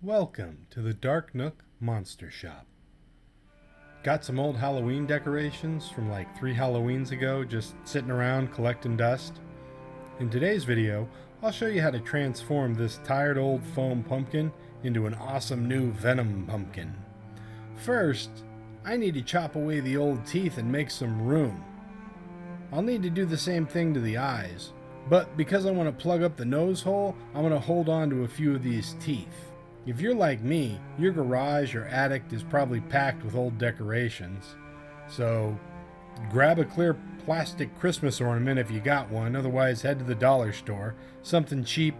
Welcome to the Dark Nook Monster Shop. Got some old Halloween decorations from like 3 Halloweens ago just sitting around collecting dust? In today's video, I'll show you how to transform this tired old foam pumpkin into an awesome new Venom pumpkin. First, I need to chop away the old teeth and make some room. I'll need to do the same thing to the eyes, but because I want to plug up the nose hole, I'm going to hold on to a few of these teeth. If you're like me, your garage or attic is probably packed with old decorations. So grab a clear plastic Christmas ornament if you got one, otherwise head to the dollar store, something cheap,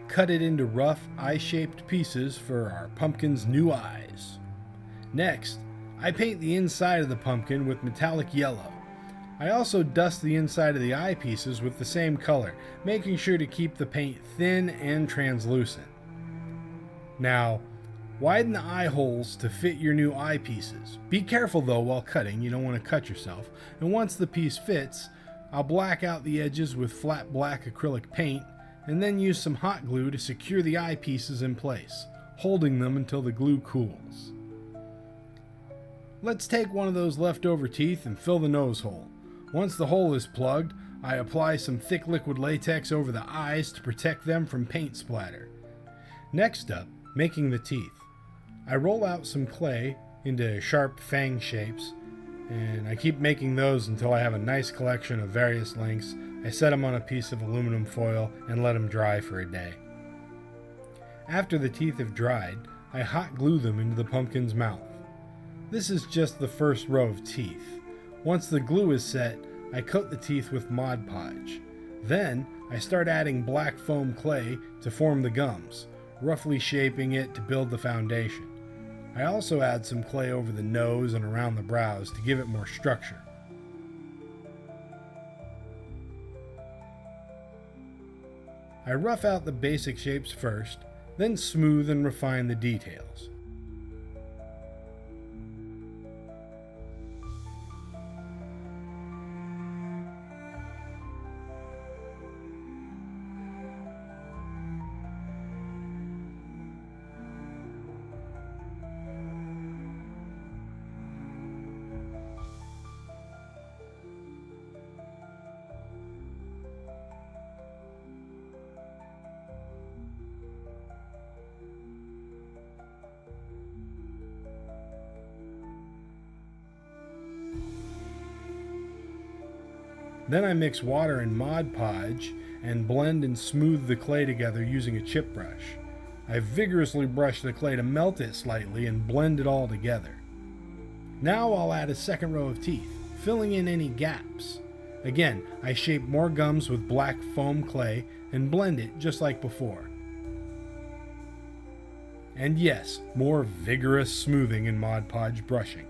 cut it into rough eye-shaped pieces for our pumpkin's new eyes. Next, I paint the inside of the pumpkin with metallic yellow. I also dust the inside of the eyepieces with the same color, making sure to keep the paint thin and translucent. Now, widen the eye holes to fit your new eyepieces. Be careful though while cutting, you don't want to cut yourself. And once the piece fits, I'll black out the edges with flat black acrylic paint and then use some hot glue to secure the eyepieces in place, holding them until the glue cools. Let's take one of those leftover teeth and fill the nose hole. Once the hole is plugged, I apply some thick liquid latex over the eyes to protect them from paint splatter. Next up, making the teeth. I roll out some clay into sharp fang shapes, and I keep making those until I have a nice collection of various lengths. I set them on a piece of aluminum foil and let them dry for a day. After the teeth have dried, I hot glue them into the pumpkin's mouth. This is just the first row of teeth. Once the glue is set, I coat the teeth with Mod Podge. Then I start adding black foam clay to form the gums, roughly shaping it to build the foundation. I also add some clay over the nose and around the brows to give it more structure. I rough out the basic shapes first, then smooth and refine the details. Then I mix water and Mod Podge and blend and smooth the clay together using a chip brush. I vigorously brush the clay to melt it slightly and blend it all together. Now I'll add a second row of teeth, filling in any gaps. Again, I shape more gums with black foam clay and blend it just like before. And yes, more vigorous smoothing and Mod Podge brushing.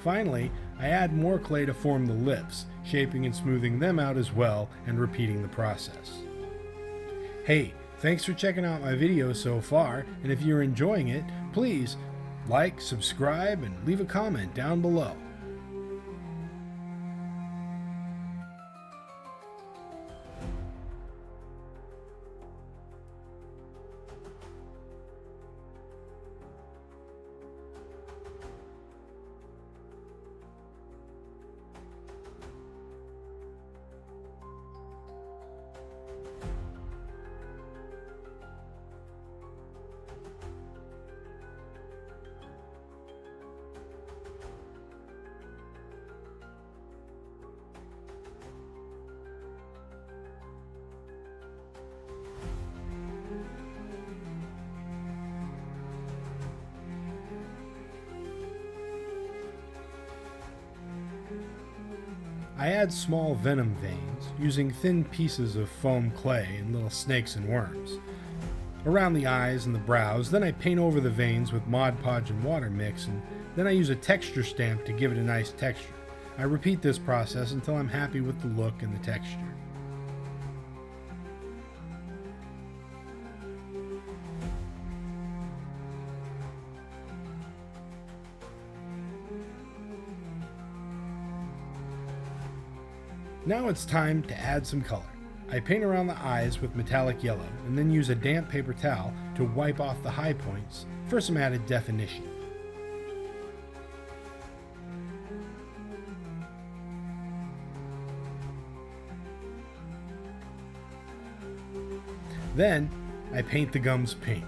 Finally, I add more clay to form the lips, shaping and smoothing them out as well and repeating the process. Hey, thanks for checking out my video so far, and if you're enjoying it, please like, subscribe, and leave a comment down below. I add small Venom veins using thin pieces of foam clay and little snakes and worms around the eyes and the brows. Then I paint over the veins with Mod Podge and water mix, and then I use a texture stamp to give it a nice texture. I repeat this process until I'm happy with the look and the texture. Now it's time to add some color. I paint around the eyes with metallic yellow and then use a damp paper towel to wipe off the high points for some added definition. Then I paint the gums pink.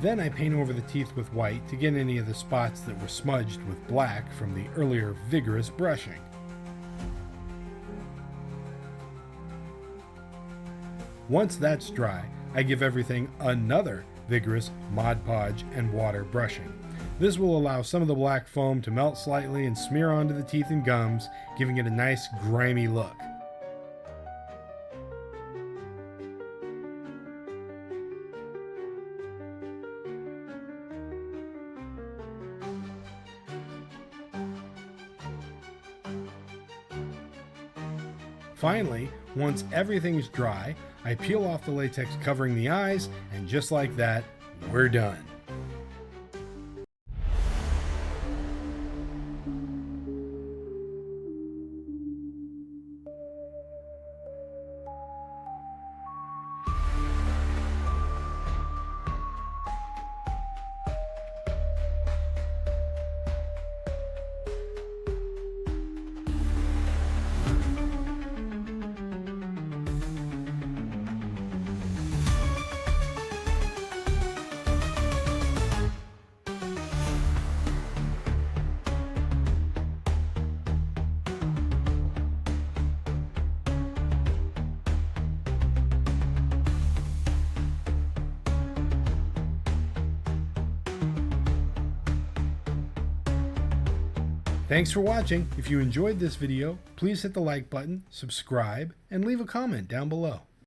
Then I paint over the teeth with white to get any of the spots that were smudged with black from the earlier vigorous brushing. Once that's dry, I give everything another vigorous Mod Podge and water brushing. This will allow some of the black foam to melt slightly and smear onto the teeth and gums, giving it a nice grimy look. Finally, once everything's dry, I peel off the latex covering the eyes, and just like that, we're done. Thanks for watching. If you enjoyed this video, please hit the like button, subscribe, and leave a comment down below.